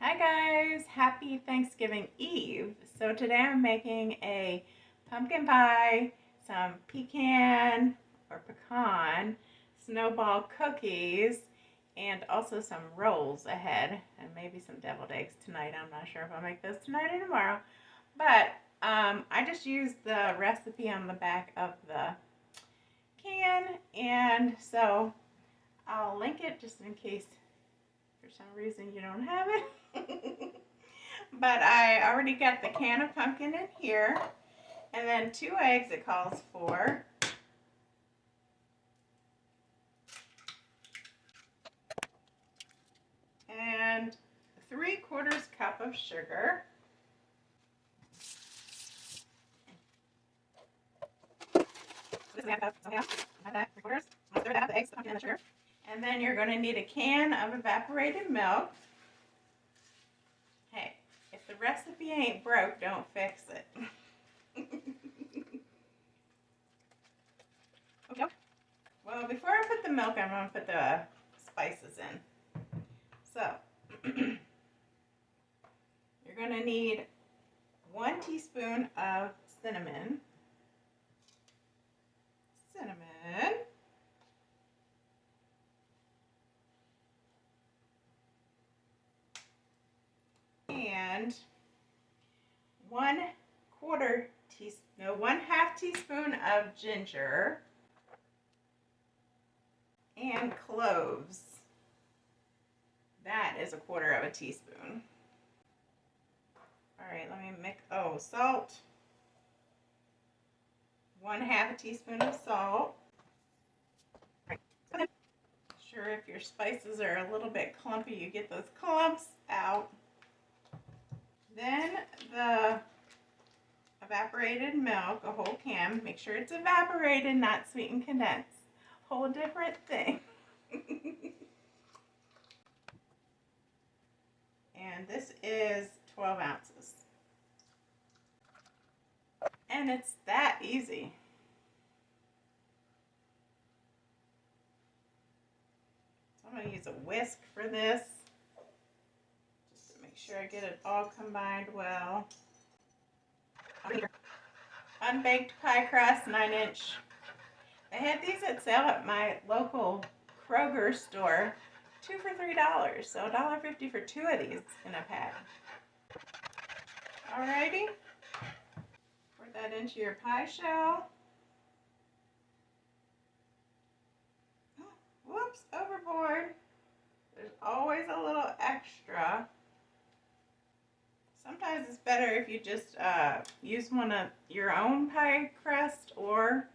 Hi guys, happy Thanksgiving Eve. So today I'm making a pumpkin pie, some pecan or pecan, snowball cookies, and also some rolls ahead, and maybe some deviled eggs tonight. I'm not sure if I'll make those tonight or tomorrow, but I just used the recipe on the back of the can, and so I'll link it just in case for some reason you don't have it. But I already got the can of pumpkin in here, and then 2 eggs it calls for. And 3/4 cup of sugar. This is half a cup, something else. Not that, 3/4. I'll stir that, the eggs, the pumpkin, and the sugar. And then you're going to need a can of evaporated milk. Hey, if the recipe ain't broke, don't fix it. Okay. Well, before I put the milk, I'm going to put the spices in. So, you're going to need 1 teaspoon of cinnamon. And 1/2 teaspoon of ginger, and cloves. That is 1/4 teaspoon. All right, let me mix. Oh, salt. 1/2 teaspoon of salt. Sure, if your spices are a little bit clumpy, you get those clumps out. Then the evaporated milk, a whole can. Make sure it's evaporated, not sweetened condensed. Whole different thing. And this is 12 ounces. And it's that easy. So I'm going to use a whisk for this, just to make sure I get it all combined well. Unbaked pie crust, 9-inch. They had these at sale at my local Kroger store. 2 for $3, so $1.50 for 2 of these in a pack. Alrighty, pour that into your pie shell. Oh, whoops, overboard. There's always a little extra. Sometimes it's better if you just use one of your own pie crust, or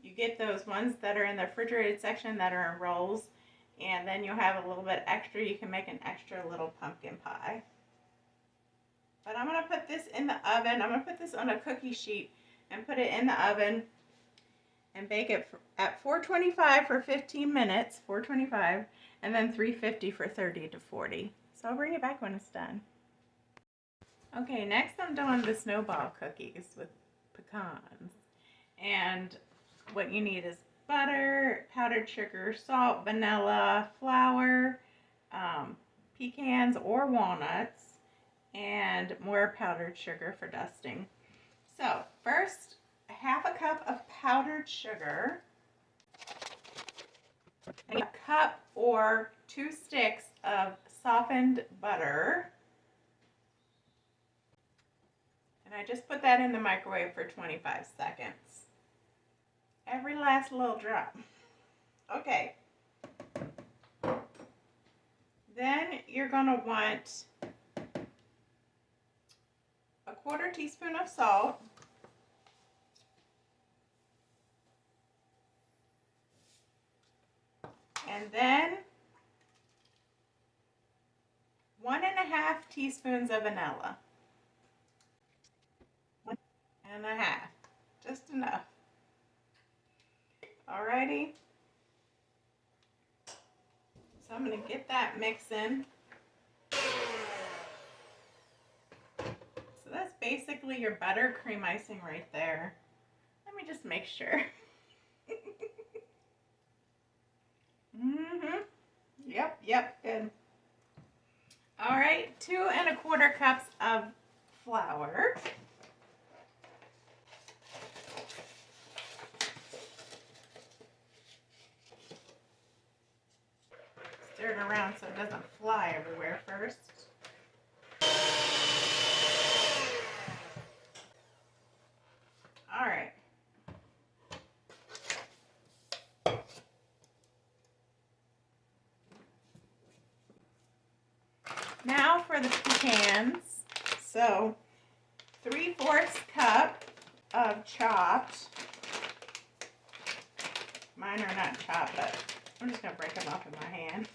you get those ones that are in the refrigerated section that are in rolls, and then you'll have a little bit extra. You can make an extra little pumpkin pie. But I'm going to put this in the oven. I'm going to put this on a cookie sheet and put it in the oven and bake it at 425 for 15 minutes, 425, and then 350 for 30 to 40. So I'll bring it back when it's done. Okay, next I'm doing the snowball cookies with pecans. And what you need is butter, powdered sugar, salt, vanilla, flour, pecans or walnuts, and more powdered sugar for dusting. So first, 1/2 cup of powdered sugar, a cup or 2 sticks of softened butter, and I just put that in the microwave for 25 seconds. Every last little drop. Okay. Then you're going to want 1/4 teaspoon of salt, and then 1.5 teaspoons of vanilla. 1.5, just enough. Alrighty. So I'm going to get that mix in. So that's basically your buttercream icing right there. Let me just make sure. Yep, good. Alright. right, 2 1/4 cups of flour. Stir it around so it doesn't fly everywhere first. All right. Now for the pecans. So 3/4 cup of chopped. Mine are not chopped, but I'm just going to break them off in my hand.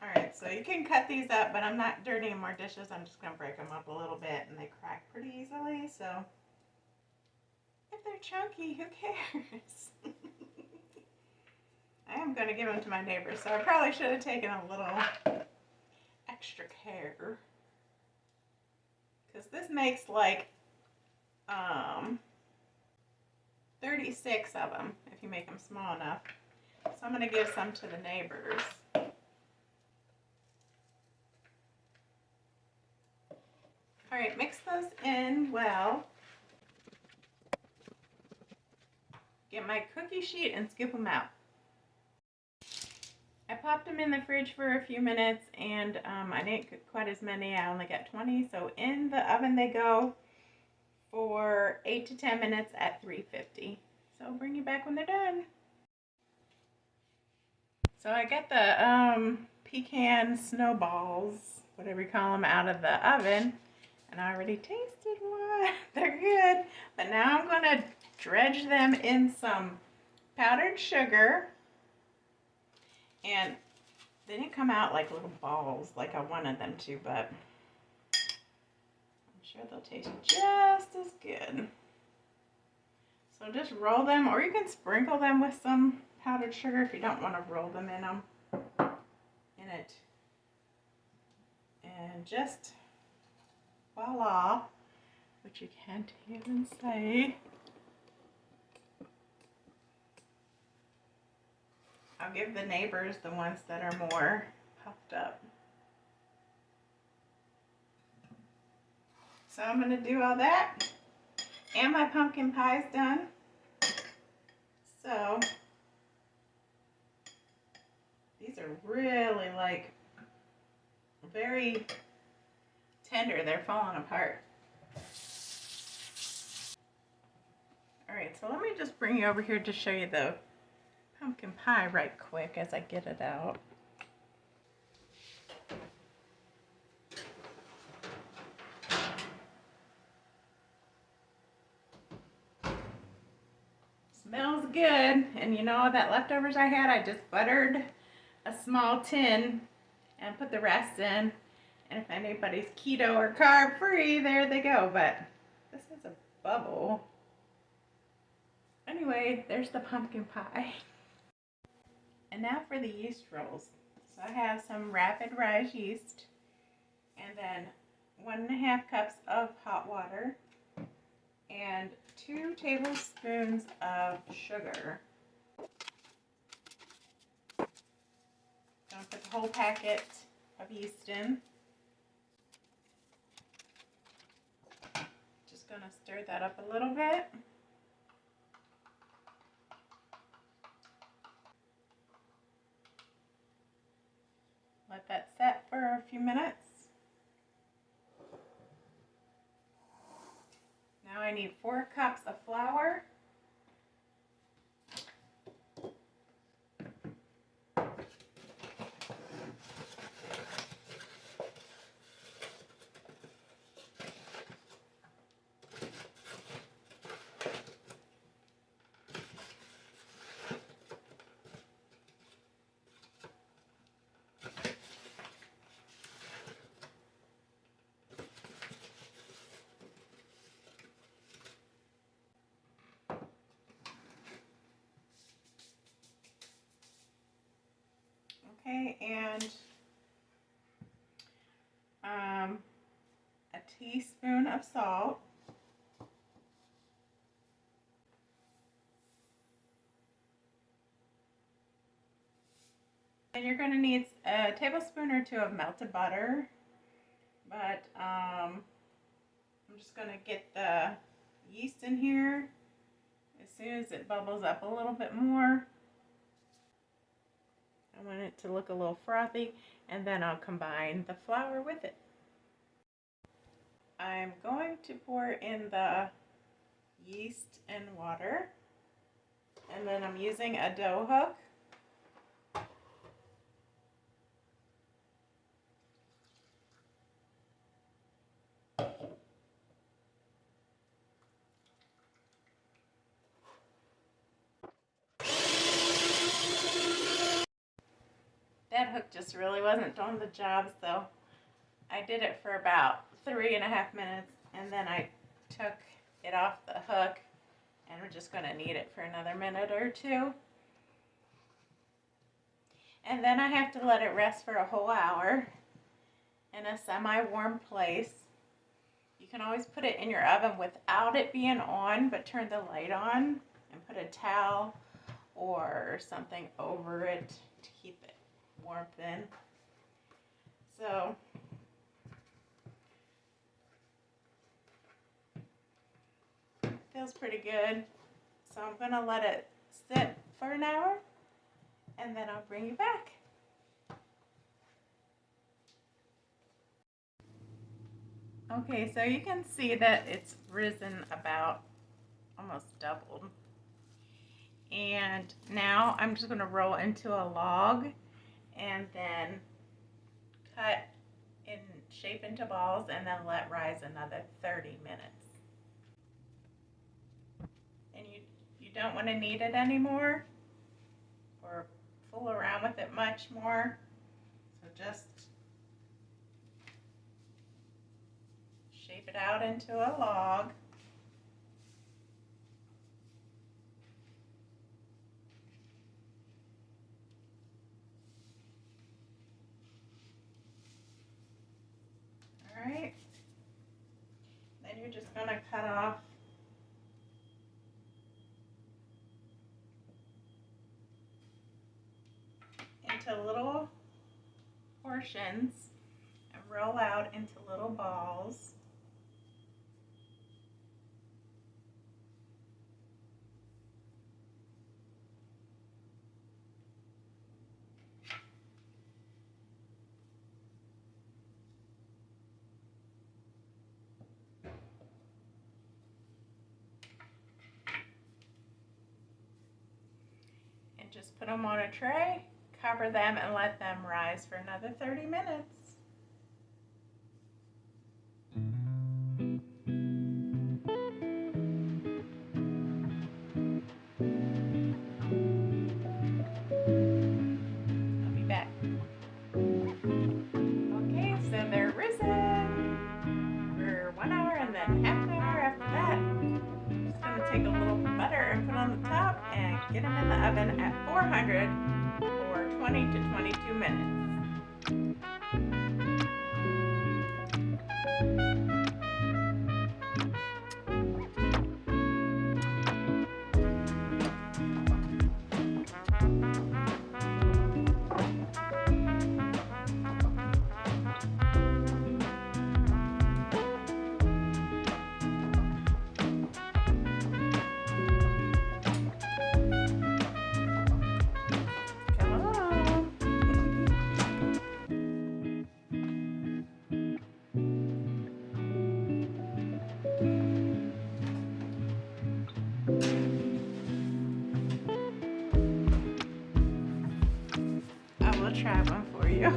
Alright, so you can cut these up, but I'm not dirtying more dishes. I'm just going to break them up a little bit, and they crack pretty easily, so if they're chunky, who cares? I am going to give them to my neighbors, so I probably should have taken a little extra care. Because this makes like 36 of them if you make them small enough. So I'm going to give some to the neighbors. Alright, mix those in well. Get my cookie sheet and scoop them out. I popped them in the fridge for a few minutes, and I didn't cook quite as many. I only got 20, so in the oven they go for 8 to 10 minutes at 350. So I'll bring you back when they're done. So I got the pecan snowballs, whatever you call them, out of the oven, and I already tasted one. They're good, but now I'm going to dredge them in some powdered sugar. And they didn't come out like little balls like I wanted them to, but I'm sure they'll taste just as good. So just roll them, or you can sprinkle them with some powdered sugar if you don't want to roll them in it. And just voila, which you can't even say. I'll give the neighbors the ones that are more puffed up. So I'm going to do all that. And my pumpkin pie is done. So these are really like very tender. They're falling apart. Alright, so let me just bring you over here to show you the pumpkin pie right quick as I get it out. Smells good, and you know that leftovers I had, I just buttered a small tin and put the rest in. And if anybody's keto or carb free, there they go. But this is a bubble. Anyway, there's the pumpkin pie. And now for the yeast rolls. So I have some rapid rise yeast, and then 1.5 cups of hot water, and 2 tablespoons of sugar. Gonna put the whole packet of yeast in. Just gonna stir that up a little bit. Let that set for a few minutes. Now I need 4 cups of flour. Okay, and a teaspoon of salt. And you're going to need a tablespoon or two of melted butter. But I'm just going to get the yeast in here as soon as it bubbles up a little bit more. I want it to look a little frothy, and then I'll combine the flour with it. I'm going to pour in the yeast and water, and then I'm using a dough hook. That hook just really wasn't doing the job, so I did it for about 3.5 minutes, and then I took it off the hook, and we're just going to knead it for another minute or two. And then I have to let it rest for a whole hour in a semi-warm place. You can always put it in your oven without it being on, but turn the light on and put a towel or something over it to keep it warmth in. So feels pretty good. So I'm gonna let it sit for an hour, and then I'll bring you back. Okay, so you can see that it's risen about almost doubled. And now I'm just gonna roll into a log and then cut in shape into balls and then let rise another 30 minutes. And you don't want to knead it anymore or fool around with it much more. So just shape it out into a log. Alright, then you're just going to cut off into little portions and roll out into little balls. Just put them on a tray, cover them, and let them rise for another 30 minutes. I'll be back. Okay, so they're risen for 1 hour and then half an hour after that. I'm just going to take a little butter and put on the top and get them in the oven at 400 for 20 to 22 minutes. Try one for you.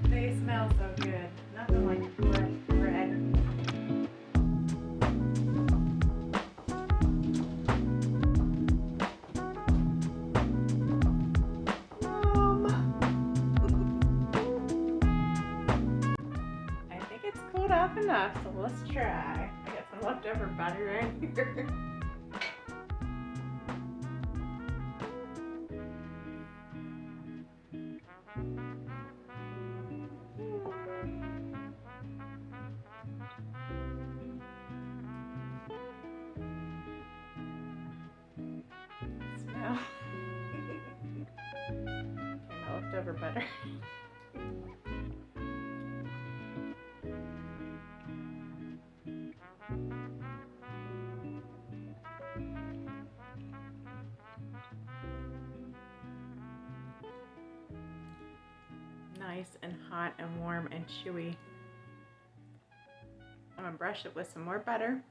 They smell so good. Nothing like fresh bread. I think it's cooled off enough, so let's try. I got some leftover butter in here. now. Okay, my leftover butter. Nice and hot and warm and chewy. I'm gonna brush it with some more butter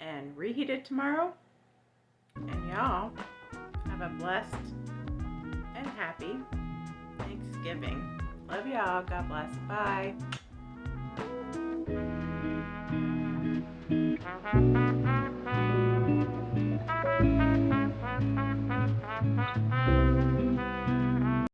and reheat it tomorrow. And y'all have a blessed and happy Thanksgiving. Love y'all. God bless. Bye.